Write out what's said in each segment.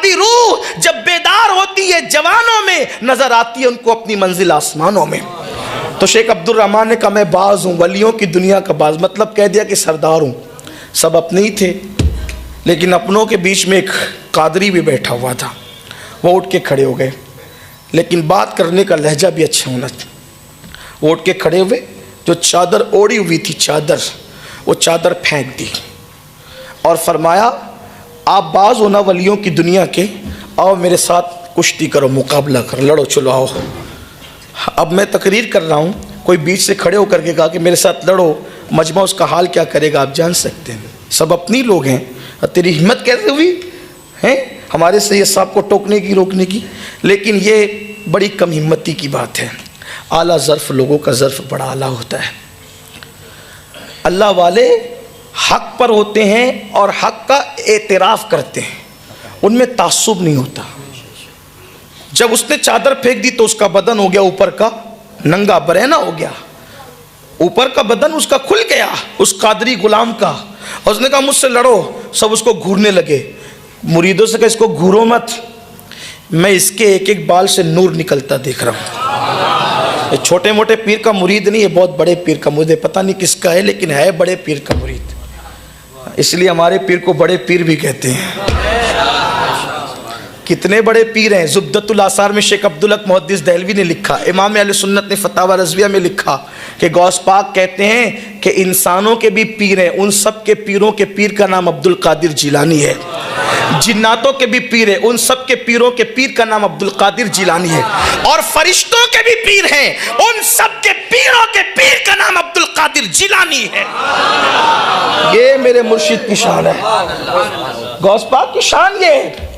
شبابی روح جب بیدار ہوتی ہے جوانوں میں، نظر آتی ہے ان کو اپنی منزل آسمانوں میں۔ تو شیخ عبد الرحمن نے کہا میں باز ہوں، ولیوں کی دنیا کا باز، مطلب کہہ دیا کہ سردار ہوں۔ سب اپنے ہی تھے، لیکن اپنوں کے بیچ میں ایک قادری بھی بیٹھا ہوا تھا۔ وہ اٹھ کے کھڑے ہو گئے، لیکن بات کرنے کا لہجہ بھی اچھا ہونا تھا۔ وہ اٹھ کے کھڑے ہوئے، جو چادر اوڑی ہوئی تھی چادر، وہ چادر پھینک دی اور فرمایا آپ باز ہونا ولیوں کی دنیا کے، آؤ میرے ساتھ کشتی کرو، مقابلہ کرو، لڑو، چلو آؤ۔ اب میں تقریر کر رہا ہوں، کوئی بیچ سے کھڑے ہو کر کے کہا کہ میرے ساتھ لڑو، مجمع اس کا حال کیا کرے گا آپ جان سکتے ہیں۔ سب اپنی لوگ ہیں، تیری ہمت کیسے ہوئی ہیں ہمارے سید صاحب کو ٹوکنے کی، روکنے کی؟ لیکن یہ بڑی کم ہمتی کی بات ہے۔ اعلیٰ ظرف لوگوں کا ظرف بڑا اعلیٰ ہوتا ہے۔ اللہ والے حق پر ہوتے ہیں اور حق کا اعتراف کرتے ہیں، ان میں تعصب نہیں ہوتا۔ جب اس نے چادر پھینک دی تو اس کا بدن ہو گیا اوپر کا ننگا، برینا ہو گیا، اوپر کا بدن اس کا کھل گیا، اس قادری غلام کا۔ اور اس نے کہا مجھ سے لڑو، سب اس کو گھورنے لگے۔ مریدوں سے کہا اس کو گھورو مت، میں اس کے ایک ایک بال سے نور نکلتا دیکھ رہا ہوں۔ یہ چھوٹے موٹے پیر کا مرید نہیں، یہ بہت بڑے پیر کا مرید ہے، پتہ نہیں کس کا ہے لیکن ہے بڑے پیر کا مرید، اس لیے ہمارے پیر کو بڑے پیر بھی کہتے ہیں۔ کتنے بڑے پیر ہیں۔ زبدۃ الاثار میں شیخ عبدالحق محدث دہلوی نے لکھا، امام اہل سنت نے فتاوی رضویہ میں لکھا کہ غوث پاک کہتے ہیں کہ انسانوں کے بھی پیر ہیں، ان سب کے پیروں کے پیر کا نام عبد القادر جیلانی ہے۔ جناتوں کے بھی پیر ہیں، ان سب کے پیروں کے پیر کا نام عبد القادر جیلانی ہے۔ اور فرشتوں کے بھی پیر ہیں، ان سب کے پیروں کے پیر کا نام عبد القادر جیلانی ہے۔ یہ میرے مرشد کی شان ہے، غوث پاک کی شان یہ ہے،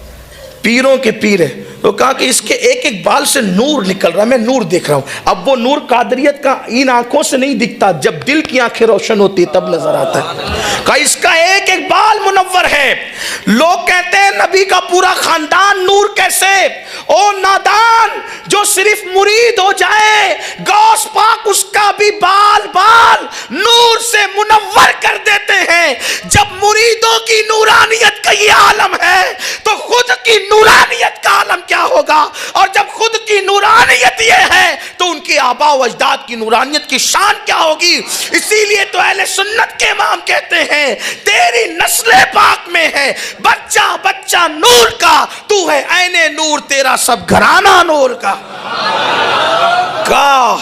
پیروں کے پیر ہے۔ تو کہا کہ اس کے ایک ایک بال سے نور نکل رہا ہے، میں نور دیکھ رہا ہوں۔ اب وہ نور قادریت کا ان آنکھوں سے نہیں دکھتا، جب دل کی آنکھیں روشن ہوتی تب نظر آتا ہے۔ کہا اس کا ایک ایک بال منور ہے۔ لوگ کہتے ہیں نبی کا پورا خاندان نور کیسے؟ او نادان، جو صرف مرید ہو جائے غوث پاک اس کا بھی بال بال نور سے منور کر دیتے ہیں۔ جب مریدوں کی نورانیت کا یہ عالم ہے تو خود کی نورانیت کا عالم کیا ہوگا؟ اور جب خود کی نورانیت یہ ہے تو ان کی آباء و اجداد کی نورانیت کی شان کیا ہوگی؟ اسی لیے تو اہل سنت کے امام کہتے ہیں تیری نسل پاک میں ہے بچہ بچہ نور کا، تو ہے عین نور، تیرا سب گھرانہ نور کا۔ کہا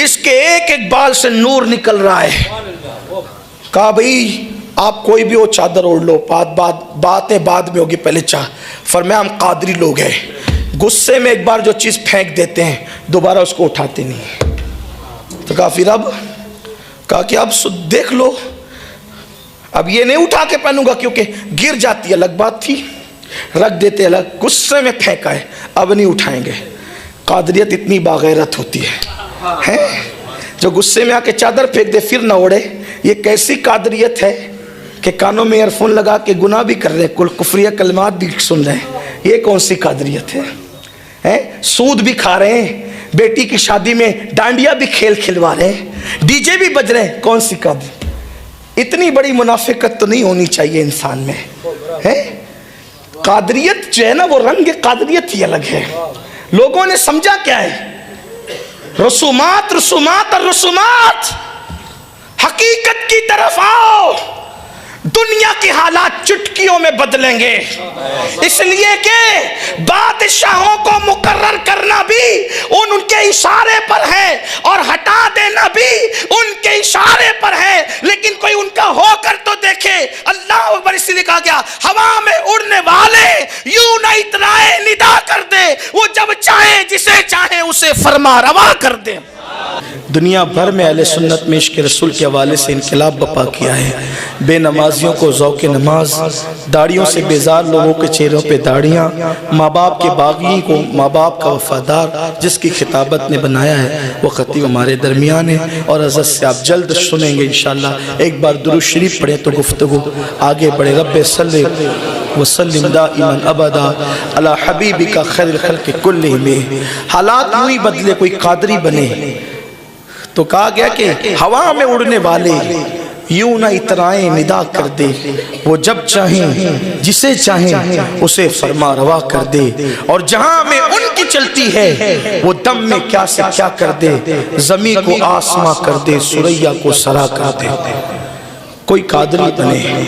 اس کے ایک ایک بال سے نور نکل رہا ہے۔ کہا بھئی آپ کوئی بھی ہو چادر اوڑھ لو، باتیں بعد میں ہوگی، پہلے فرمایا ہم قادری لوگ ہیں، غصے میں ایک بار جو چیز پھینک دیتے ہیں دوبارہ اس کو اٹھاتے نہیں۔ تو کہا پھر اب؟ کہا کہ اب دیکھ لو، اب یہ نہیں اٹھا کے پہنوں گا کیونکہ گر جاتی، الگ بات تھی، رکھ دیتے الگ، غصے میں پھینکا ہے، اب نہیں اٹھائیں گے۔ قادریت اتنی باغیرت ہوتی ہے جو غصے میں آ کے چادر پھینک دے پھر نہ اوڑے۔ یہ کیسی قادریت ہے کہ کانوں میں ایئر فون لگا کے گناہ بھی کر رہے ہیں، کفریہ کلمات بھی سن رہے ہیں، یہ کون سی قادریت ہے؟ سود بھی کھا رہے ہیں، بیٹی کی شادی میں ڈانڈیا بھی کھیل کھلوا رہے ہیں، ڈی جے بھی بج رہے ہیں، کون سی قادریت؟ اتنی بڑی منافقت تو نہیں ہونی چاہیے انسان میں۔ قادریت جو ہے نا وہ رنگ قادریت ہی الگ ہے۔ لوگوں نے سمجھا کیا ہے؟ رسومات رسومات اور رسومات، حقیقت کی طرف آؤ، دنیا کے حالات چٹکیوں میں بدلیں گے، اس لیے کہ بادشاہوں کو مقرر کرنا بھی ان کے اشارے پر ہے اور ہٹا دینا بھی ان کے اشارے پر ہے، لیکن کوئی ان کا ہو کر تو دیکھے۔ اللہ اکبر، اس لیے کہا گیا ہوا میں اڑنے والے یوں نہ اترائے ندا کر دے، وہ جب چاہے جسے چاہے اسے فرما روا کر دے۔ دنیا بھر میں اہل سنت میں عشق رسول کے حوالے سے انقلاب بپا کیا ہے۔ بے نمازیوں کو ذوق نماز، داڑھیوں سے بیزار لوگوں کے چہروں پہ داڑھیاں، ماں باپ کے باغی کو ماں باپ کا وفادار جس کی خطابت نے بنایا ہے وہ خطیب ہمارے درمیان ہے، اور حضرت سے آپ جلد سنیں گے انشاءاللہ۔ ایک بار درود شریف پڑھیں تو گفتگو آگے بڑھے۔ رب صلی وسلم دائما ابدا علی حبیبک خیر الخلق کلہم۔ حالات یوں ہی بدلے، کوئی قادری بنے تو کہا گیا کہ ہوا میں اڑنے والے یوں نہ اترائیں ندا کر دے، وہ جب چاہیں جسے چاہیں اسے فرما روا کر دے، اور جہاں میں ان کی چلتی ہے وہ دم میں کیا سے کیا کر دے، زمین کو آسماں کر دے، سریا کو سرا کر دے۔ کوئی قادری بنے،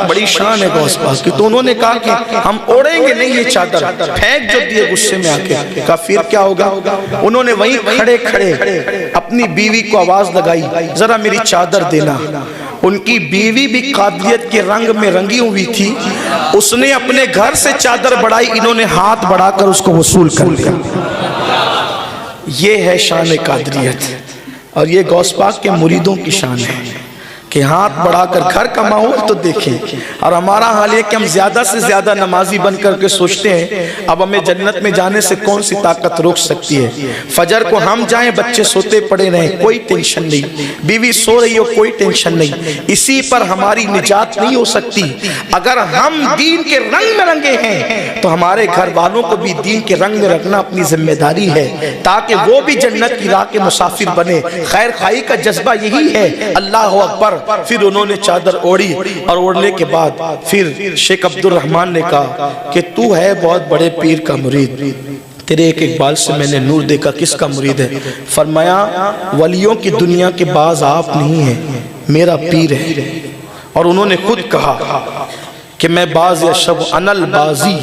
بڑی شان ہے غوث پاک کی، تو انہوں نے کہا کہ ہم اوڑیں گے نہیں یہ چادر، پھینک جو دیے غصے میں آ کے۔ کہا پھر کیا ہوگا؟ انہوں نے وہیں کھڑے کھڑے اپنی بیوی کو آواز لگائی، ذرا میری چادر دینا۔ ان کی بیوی بھی قادریت کے رنگ میں رنگی ہوئی تھی، اس نے اپنے گھر سے چادر بڑھائی، انہوں نے ہاتھ بڑھا کر اس کو وصول کر لیا۔ یہ ہے شان قادریت، اور یہ غوث پاک کے مریدوں کی شان ہے کہ ہاتھ بڑھا کر گھر کا ماحول تو دیکھیں۔ اور ہمارا حال یہ کہ ہم زیادہ سے زیادہ نمازی بن کر کے سوچتے ہیں اب ہمیں جنت میں جانے سے کون سی طاقت روک سکتی ہے۔ فجر کو ہم جائیں، بچے سوتے پڑے رہیں، کوئی ٹینشن نہیں، بیوی سو رہی ہو، کوئی ٹینشن نہیں، اسی پر ہماری نجات نہیں ہو سکتی۔ اگر ہم دین کے رنگ میں رنگے ہیں تو ہمارے گھر والوں کو بھی دین کے رنگ میں رکھنا اپنی ذمہ داری ہے، تاکہ وہ بھی جنت کی راہ کے مسافر بنے۔ خیر خواہی کا جذبہ یہی ہے۔ اللہ اکبر۔ پھر انہوں نے چادر اوڑی، اور اوڑنے کے بعد پھر شیخ عبد الرحمن نے کہا کہ تو ہے بہت بڑے پیر کا مرید، تیرے ایک اقبال سے میں نے نور دیکھا، کس کا مرید ہے؟ فرمایا ولیوں کی دنیا کے باز آپ نہیں ہیں، میرا پیر ہے۔ اور انہوں نے خود کہا کہ میں باز اشب انا البازی،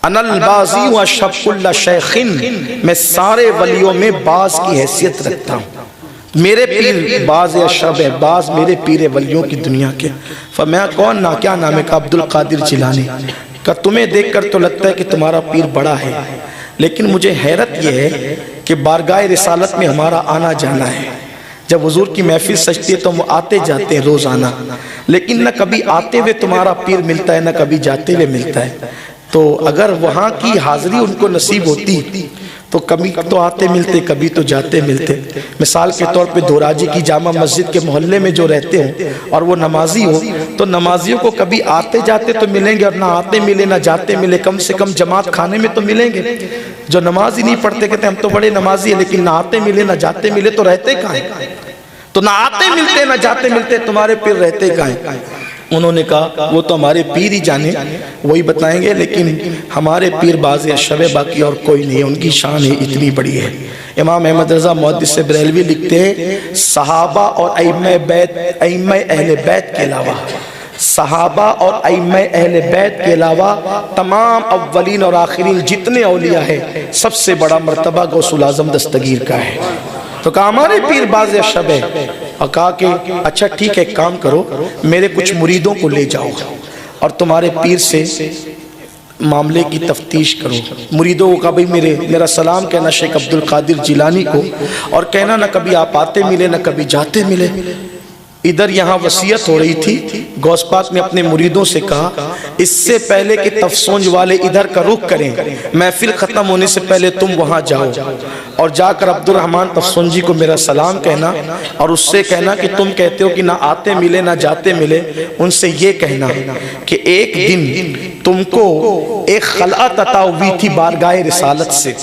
انا البازی و اشب کل شیخن، میں سارے ولیوں میں باز کی حیثیت رکھتا ہوں، میرے پیر باز اشرب ہے، باز میرے پیر ولیوں کی دنیا کے۔ فرمایا کون نا، کیا نام ہے؟ کہ عبد القادر جیلانی۔ کہ تمہیں دیکھ کر تو لگتا ہے کہ تمہارا پیر بڑا ہے، لیکن مجھے حیرت یہ ہے کہ بارگاہ رسالت میں ہمارا آنا جانا ہے، جب حضور کی محفل سجتی ہے تو ہم آتے جاتے ہیں روزانہ، لیکن نہ کبھی آتے ہوئے تمہارا پیر ملتا ہے، نہ کبھی جاتے ہوئے ملتا ہے۔ تو اگر وہاں کی حاضری ان کو نصیب ہوتی تو کبھی تو آتے ملتے، کبھی تو جاتے ملتے۔ مثال کے طور پہ دوراجی کی جامع مسجد کے محلے میں جو رہتے ہوں اور وہ نمازی ہو، تو نمازیوں کو کبھی آتے جاتے تو ملیں گے، اور نہ آتے ملے نہ جاتے ملے، کم سے کم جماعت کھانے میں تو ملیں گے۔ جو نماز ہی نہیں پڑھتے کہتے ہم تو بڑے نمازی ہیں، لیکن نہ آتے ملے نہ جاتے ملے تو رہتے کہاں ہیں؟ تو نہ آتے ملتے نہ جاتے ملتے، تمہارے پیر رہتے کہاں ہیں؟ انہوں نے کہا وہ تو ہمارے پیر ہی جانے، وہی بتائیں گے، لیکن ہمارے پیر باز اشرب ہے، باقی اور کوئی نہیں ہے، ان کی شان ہے اتنی بڑی ہے۔ امام احمد رضا محدث بریلوی لکھتے ہیں صحابہ اور ائمہ اہل بیت کے علاوہ، صحابہ اور ائمہ اہل بیت کے علاوہ تمام اولین اور آخرین جتنے اولیاء ہیں، سب سے بڑا مرتبہ غوث الاعظم دستگیر کا ہے۔ تو کہا ہمارے پیر باز اشرب ہے، اور کہا کہ اچھا ٹھیک ہے، کام کرو، میرے کچھ مریدوں کو لے جاؤ اور تمہارے پیر سے معاملے کی تفتیش کرو۔ مریدوں کو کہا بھئی میرا سلام کہنا شیخ عبد القادر جیلانی کو، اور کہنا نہ کبھی آپ آتے ملے نہ کبھی جاتے ملے۔ ادھر یہاں وصیت ہو رہی تھی، غوث پاک نے اپنے مریدوں سے کہا اس سے پہلے کہ تفسونج والے ادھر کا رخ کریں، محفل ختم ہونے سے پہلے تم وہاں جاؤ اور جا کر عبد الرحمن تفسونجی کو میرا سلام کہنا، اور اس سے کہنا کہ تم کہتے ہو کہ نہ آتے ملے نہ جاتے ملے، ان سے یہ کہنا کہ ایک دن تم کو ایک خلعت عطا ہوئی تھی بارگاہ رسالت سے،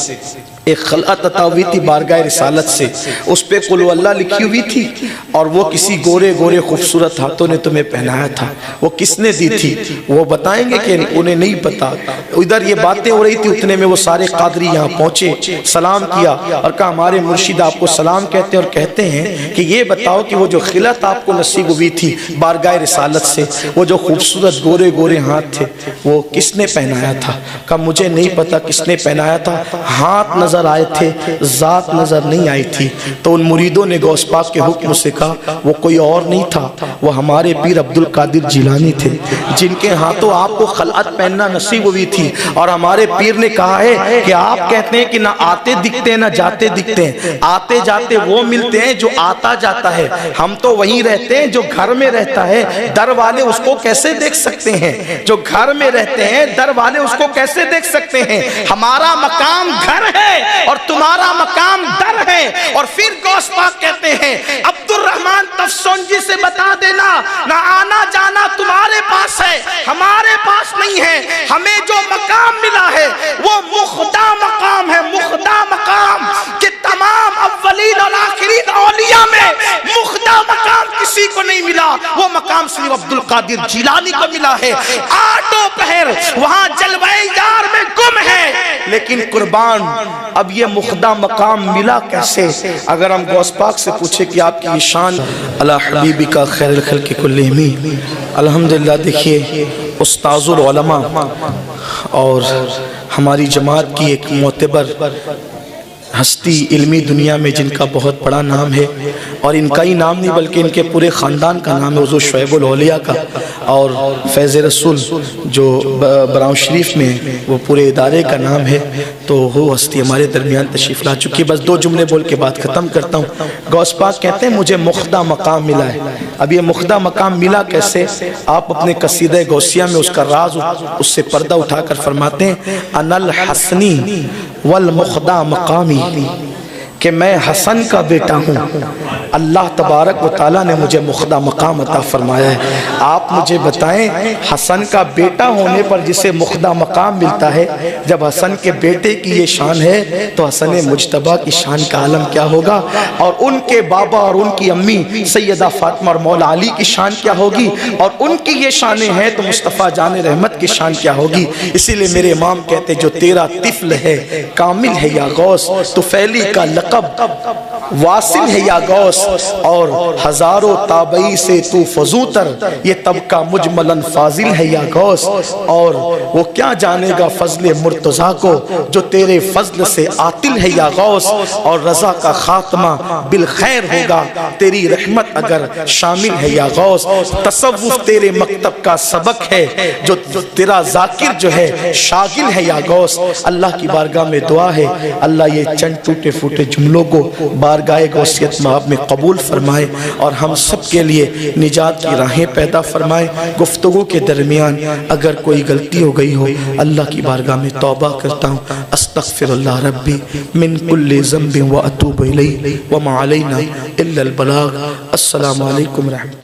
ایک خلعت عطا ہوئی تھی بارگاہ رسالت سے، اس پہ قل اللہ لکھی ہوئی تھی، اور وہ کسی گورے گورے خوبصورت ہاتھوں نے تمہیں پہنایا تھا۔ وہ کس نے دی تھی وہ بتائیں گے کہ انہیں نہیں پتا۔ ادھر یہ باتیں ہو رہی تھی، اتنے میں وہ سارے قادری یہاں پہنچے، سلام کیا اور کہا ہمارے مرشد آپ کو سلام کہتے ہیں، اور کہتے ہیں کہ یہ بتاؤ کہ وہ جو خلعت آپ کو نصیب ہوئی تھی بارگاہ رسالت سے، وہ جو خوبصورت گورے گورے ہاتھ تھے وہ کس نے پہنایا تھا؟ کہا مجھے نہیں پتا کس نے پہنایا تھا، ہاتھ نظر آئے تھے، ذات نظر نہیں آئی تھی۔ تو ان مریدوں نے غوث پاک کے حکم سے کہا وہ کوئی اور نہیں تھا، وہ ہمارے پیر عبد القادر جیلانی تھے، جن کے ہاتھوں آپ کو خلعت پہننا نصیب ہوئی تھی۔ اور ہمارے پیر نے کہا ہے کہ آپ کہتے ہیں کہ نہ آتے دکھتے ہیں نہ جاتے دکھتے ہیں، آتے جاتے وہ ملتے ہیں جو آتا جاتا ہے، ہم تو وہیں رہتے ہیں جو گھر میں رہتا ہے، در والے اس کو کیسے دیکھ سکتے ہیں؟ جو گھر میں رہتے ہیں در والے اس کو کیسے دیکھ سکتے ہیں؟ ہمارا مقام گھر ہے، اور تمہارا مقام در ہے۔ اور پھر غوث پاک کہتے ہیں عبد الرحمن تفسنجی سے بتا دینا نہ آنا جانا تمہارے پاس ہے، ہمارے پاس نہیں ہے، ہمیں جو مقام ملا ہے وہ مخدا مقام ہے، مخدا مقام کہ تمام اولین اور آخرین اولیاء میں مخدا مقام کسی کو نہیں ملا، وہ مقام صرف عبد القادر جیلانی کو ملا ہے۔ آٹھوں پہر وہاں جلوہ یار میں گم ہے، لیکن قربان اب یہ مخدا مقام ملا کیسے؟ اگر ہم غوث پاک سے پوچھے کہ آپ کی یہ شان علی حبیبی کا خیر الخلق کلہم، الحمدللہ دیکھیے استاذ العلماء اور ہماری جماعت کی ایک معتبر ہستی علمی دنیا میں جن کا بہت بڑا نام ہے، اور ان کا ہی نام نہیں بلکہ ان کے پورے خاندان کا نام ہے حضور شعیب الاولیاء کا، اور فیض رسول جو براؤں شریف میں وہ پورے ادارے کا نام ہے، تو وہ ہستی ہمارے درمیان تشریف لا چکی۔ بس دو جملے بول کے بات ختم کرتا ہوں۔ غوث پاک کہتے ہیں مجھے مخدہ مقام ملا ہے۔ اب یہ مخدہ مقام ملا کیسے؟ آپ اپنے قصیدہ غوثیہ میں اس کا راز اس سے پردہ اٹھا کر فرماتے ہیں انا الحسنی والمخدہ مقامی، کہ میں حسن کا بیٹا ہوں، اللہ تبارک و تعالیٰ نے مجھے مخدہ مقام عطا فرمایا ہے۔ آپ مجھے بتائیں حسن کا بیٹا ہونے پر جسے مخدہ مقام ملتا ہے، جب حسن کے بیٹے کی یہ شان ہے تو حسن مجتبیٰ کی شان کا عالم کیا ہوگا، اور ان کے بابا اور ان کی امی سیدہ فاطمہ اور مولا علی کی شان کیا ہوگی، اور ان کی یہ شانیں ہیں تو مصطفیٰ جان رحمت کی شان کیا ہوگی۔ اسی لئے میرے امام کہتے جو تیرا طفل ہے کامل ہے یا غوث، تو فیلی کا لقب واصل ہے یا غوث، اور ہزاروں تابعی سے تو فضوتر، یہ طبقہ مجملاً فاضل ہے یا غوث، اور وہ کیا جانے گا فضل مرتضیٰ کو جو تیرے فضل سے عاطل ہے یا غوث، اور رضا کا خاتمہ بالخیر ہوگا تیری رحمت اگر شامل ہے یا غوث۔ تصوف تیرے مکتب کا سبق ہے جو تیرا ذاکر جو ہے شاغل ہے یا غوث۔ اللہ کی بارگاہ میں دعا ہے اللہ یہ چند ٹوٹے پھوٹے جملوں کو بارگاہ غوثیت مآب میں قبول فرمائے، اور ہم سب کے لیے نجات کی راہیں پیدا فرمائے۔ گفتگو کے درمیان اگر کوئی غلطی ہو گئی ہو اللہ کی بارگاہ میں توبہ کرتا ہوں، استغفر اللہ ربی من کل ذنب و اتوب الیہ وما علینا الا البلاغ۔ السلام علیکم ورحمۃ اللہ۔